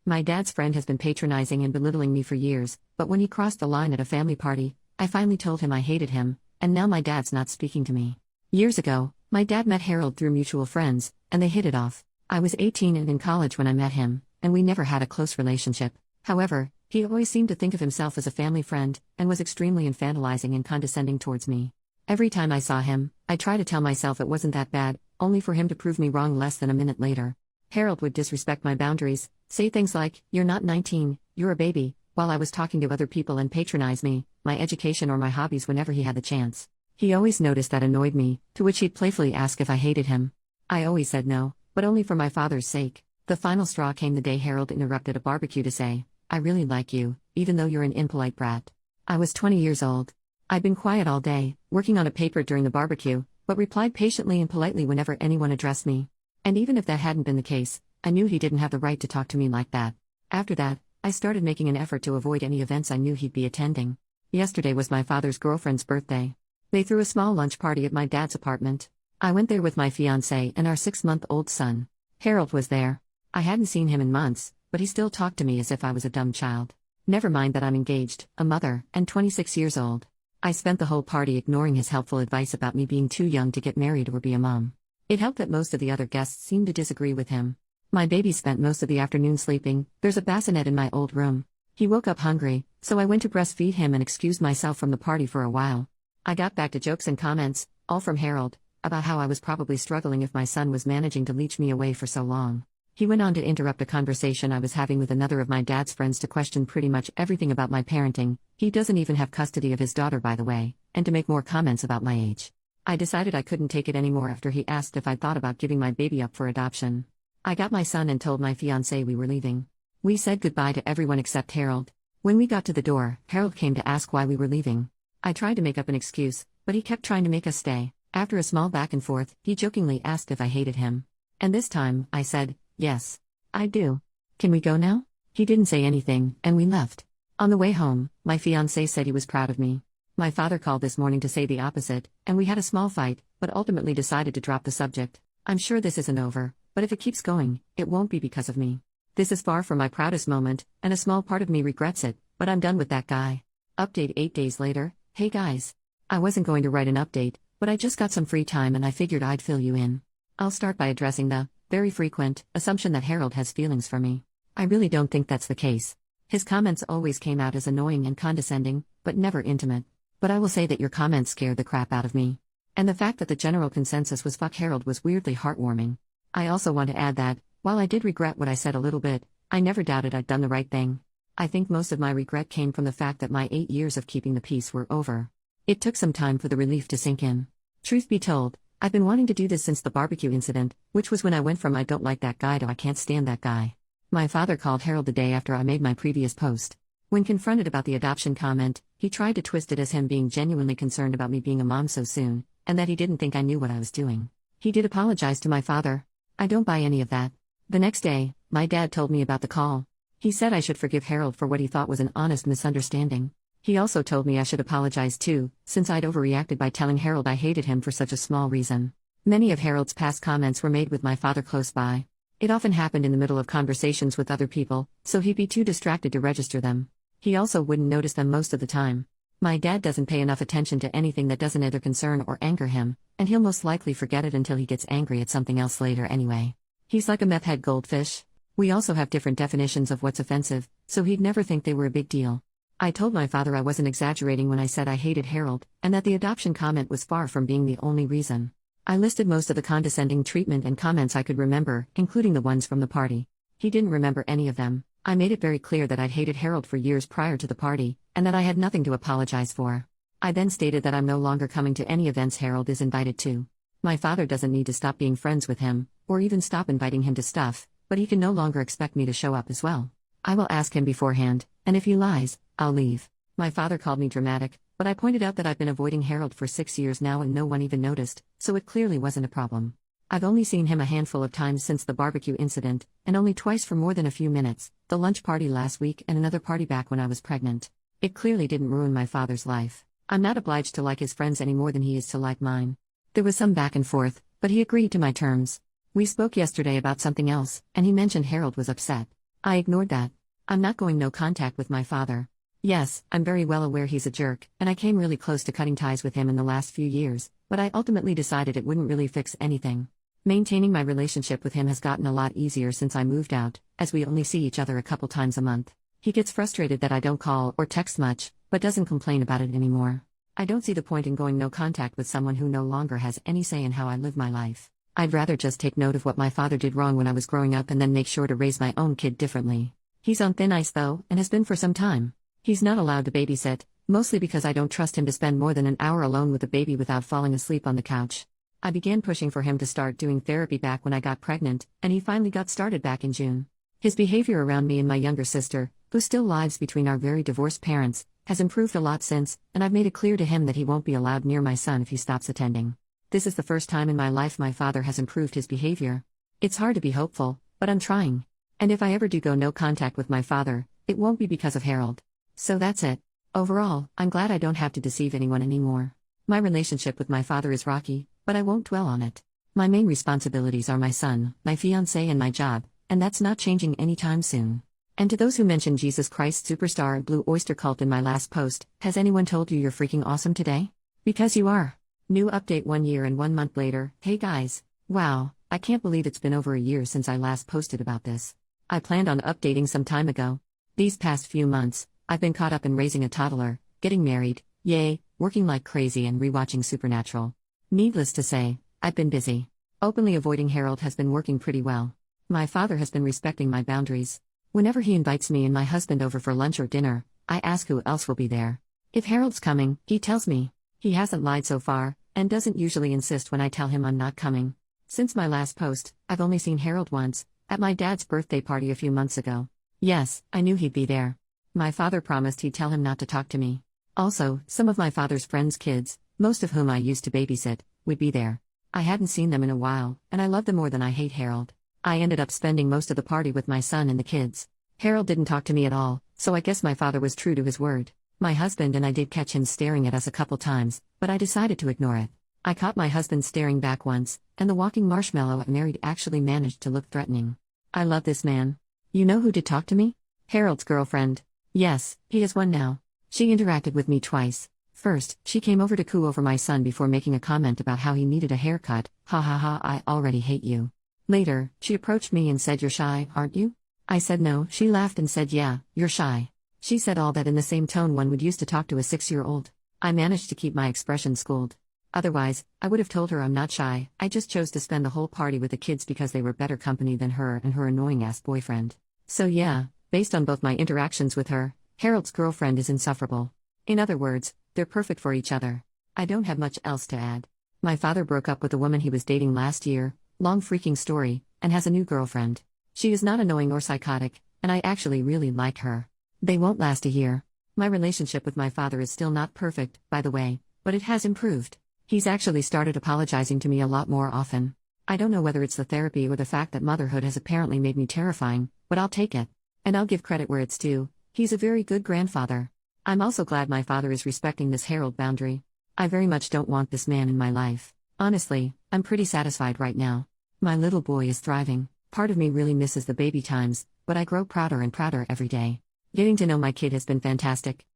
My dad's friend has been patronizing and belittling me for years, but when he crossed the line at a family party, I finally told him I hated him, and now my dad's not speaking to me. Years ago, my dad met Harold through mutual friends, and they hit it off. I was 18 and in college when I met him, and we never had a close relationship. However, he always seemed to think of himself as a family friend, and was extremely infantilizing and condescending towards me. Every time I saw him, I tried to tell myself it wasn't that bad, only for him to prove me wrong less than a minute later. Harold would disrespect my boundaries, say things like, "You're not 19, you're a baby," while I was talking to other people, and patronize me, my education or my hobbies whenever he had the chance. He always noticed that annoyed me, to which he'd playfully ask if I hated him. I always said no, but only for my father's sake. The final straw came the day Harold interrupted a barbecue to say, "I really like you, even though you're an impolite brat." I was 20 years old. I'd been quiet all day, working on a paper during the barbecue, but replied patiently and politely whenever anyone addressed me. And even if that hadn't been the case, I knew he didn't have the right to talk to me like that. After that, I started making an effort to avoid any events I knew he'd be attending. Yesterday was my father's girlfriend's birthday. They threw a small lunch party at my dad's apartment. I went there with my fiancé and our 6-month-old son. Harold was there. I hadn't seen him in months, but he still talked to me as if I was a dumb child. Never mind that I'm engaged, a mother, and 26 years old. I spent the whole party ignoring his helpful advice about me being too young to get married or be a mom. It helped that most of the other guests seemed to disagree with him. My baby spent most of the afternoon sleeping. There's a bassinet in my old room. He woke up hungry, so I went to breastfeed him and excused myself from the party for a while. I got back to jokes and comments, all from Harold, about how I was probably struggling if my son was managing to leech me away for so long. He went on to interrupt a conversation I was having with another of my dad's friends to question pretty much everything about my parenting. He doesn't even have custody of his daughter, by the way, and to make more comments about my age. I decided I couldn't take it anymore after he asked if I'd thought about giving my baby up for adoption. I got my son and told my fiancé we were leaving. We said goodbye to everyone except Harold. When we got to the door, Harold came to ask why we were leaving. I tried to make up an excuse, but he kept trying to make us stay. After a small back and forth, he jokingly asked if I hated him. And this time, I said, "Yes, I do. Can we go now?" He didn't say anything, and we left. On the way home, my fiancé said he was proud of me. My father called this morning to say the opposite, and we had a small fight, but ultimately decided to drop the subject. I'm sure this isn't over, but if it keeps going, it won't be because of me. This is far from my proudest moment, and a small part of me regrets it, but I'm done with that guy. Update 8 days later. Hey guys. I wasn't going to write an update, but I just got some free time and I figured I'd fill you in. I'll start by addressing the very frequent assumption that Harold has feelings for me. I really don't think that's the case. His comments always came out as annoying and condescending, but never intimate. But I will say that your comments scared the crap out of me. And the fact that the general consensus was fuck Harold was weirdly heartwarming. I also want to add that, while I did regret what I said a little bit, I never doubted I'd done the right thing. I think most of my regret came from the fact that my 8 years of keeping the peace were over. It took some time for the relief to sink in. Truth be told, I've been wanting to do this since the barbecue incident, which was when I went from "I don't like that guy" to "I can't stand that guy." My father called Harold the day after I made my previous post. When confronted about the adoption comment, he tried to twist it as him being genuinely concerned about me being a mom so soon, and that he didn't think I knew what I was doing. He did apologize to my father. I don't buy any of that. The next day, my dad told me about the call. He said I should forgive Harold for what he thought was an honest misunderstanding. He also told me I should apologize too, since I'd overreacted by telling Harold I hated him for such a small reason. Many of Harold's past comments were made with my father close by. It often happened in the middle of conversations with other people, so he'd be too distracted to register them. He also wouldn't notice them most of the time. My dad doesn't pay enough attention to anything that doesn't either concern or anger him, and he'll most likely forget it until he gets angry at something else later anyway. He's like a meth-head goldfish. We also have different definitions of what's offensive, so he'd never think they were a big deal. I told my father I wasn't exaggerating when I said I hated Harold, and that the adoption comment was far from being the only reason. I listed most of the condescending treatment and comments I could remember, including the ones from the party. He didn't remember any of them. I made it very clear that I'd hated Harold for years prior to the party, and that I had nothing to apologize for. I then stated that I'm no longer coming to any events Harold is invited to. My father doesn't need to stop being friends with him, or even stop inviting him to stuff, but he can no longer expect me to show up as well. I will ask him beforehand, and if he lies, I'll leave. My father called me dramatic, but I pointed out that I've been avoiding Harold for 6 years now and no one even noticed, so it clearly wasn't a problem. I've only seen him a handful of times since the barbecue incident, and only twice for more than a few minutes, the lunch party last week and another party back when I was pregnant. It clearly didn't ruin my father's life. I'm not obliged to like his friends any more than he is to like mine. There was some back and forth, but he agreed to my terms. We spoke yesterday about something else, and he mentioned Harold was upset. I ignored that. I'm not going no contact with my father. Yes, I'm very well aware he's a jerk, and I came really close to cutting ties with him in the last few years, but I ultimately decided it wouldn't really fix anything. Maintaining my relationship with him has gotten a lot easier since I moved out, as we only see each other a couple times a month. He gets frustrated that I don't call or text much, but doesn't complain about it anymore. I don't see the point in going no contact with someone who no longer has any say in how I live my life. I'd rather just take note of what my father did wrong when I was growing up and then make sure to raise my own kid differently. He's on thin ice though, and has been for some time. He's not allowed to babysit, mostly because I don't trust him to spend more than an hour alone with the baby without falling asleep on the couch. I began pushing for him to start doing therapy back when I got pregnant, and he finally got started back in June. His behavior around me and my younger sister, who still lives between our very divorced parents, has improved a lot since, and I've made it clear to him that he won't be allowed near my son if he stops attending. This is the first time in my life my father has improved his behavior. It's hard to be hopeful, but I'm trying. And if I ever do go no contact with my father, it won't be because of Harold. So that's it. Overall, I'm glad I don't have to deceive anyone anymore. My relationship with my father is rocky, but I won't dwell on it. My main responsibilities are my son, my fiancé, and my job, and that's not changing anytime soon. And to those who mentioned Jesus Christ Superstar and Blue Oyster Cult in my last post, has anyone told you you're freaking awesome today? Because you are. New update 1 year and 1 month later. Hey guys. Wow, I can't believe it's been over a year since I last posted about this. I planned on updating some time ago. These past few months, I've been caught up in raising a toddler, getting married, yay, working like crazy and rewatching Supernatural. Needless to say, I've been busy. Openly avoiding Harold has been working pretty well. My father has been respecting my boundaries. Whenever he invites me and my husband over for lunch or dinner, I ask who else will be there. If Harold's coming, he tells me. He hasn't lied so far, and doesn't usually insist when I tell him I'm not coming. Since my last post, I've only seen Harold once, at my dad's birthday party a few months ago. Yes, I knew he'd be there. My father promised he'd tell him not to talk to me. Also, some of my father's friends' kids, most of whom I used to babysit, would be there. I hadn't seen them in a while, and I love them more than I hate Harold. I ended up spending most of the party with my son and the kids. Harold didn't talk to me at all, so I guess my father was true to his word. My husband and I did catch him staring at us a couple times, but I decided to ignore it. I caught my husband staring back once, and the walking marshmallow I married actually managed to look threatening. I love this man. You know who did talk to me? Harold's girlfriend. Yes, he has one now. She interacted with me twice. First, she came over to coo over my son before making a comment about how he needed a haircut. Ha ha ha, I already hate you. Later, she approached me and said, "You're shy, aren't you?" I said no. She laughed and said, "Yeah, you're shy." She said all that in the same tone one would use to talk to a 6-year-old. I managed to keep my expression schooled. Otherwise, I would have told her I'm not shy, I just chose to spend the whole party with the kids because they were better company than her and her annoying-ass boyfriend. So yeah, based on both my interactions with her, Harold's girlfriend is insufferable. In other words, they're perfect for each other. I don't have much else to add. My father broke up with the woman he was dating last year, long freaking story, and has a new girlfriend. She is not annoying or psychotic, and I actually really like her. They won't last a year. My relationship with my father is still not perfect, by the way, but it has improved. He's actually started apologizing to me a lot more often. I don't know whether it's the therapy or the fact that motherhood has apparently made me terrifying, but I'll take it. And I'll give credit where it's due. He's a very good grandfather. I'm also glad my father is respecting this Harold boundary. I very much don't want this man in my life. Honestly, I'm pretty satisfied right now. My little boy is thriving. Part of me really misses the baby times, but I grow prouder and prouder every day. Getting to know my kid has been fantastic.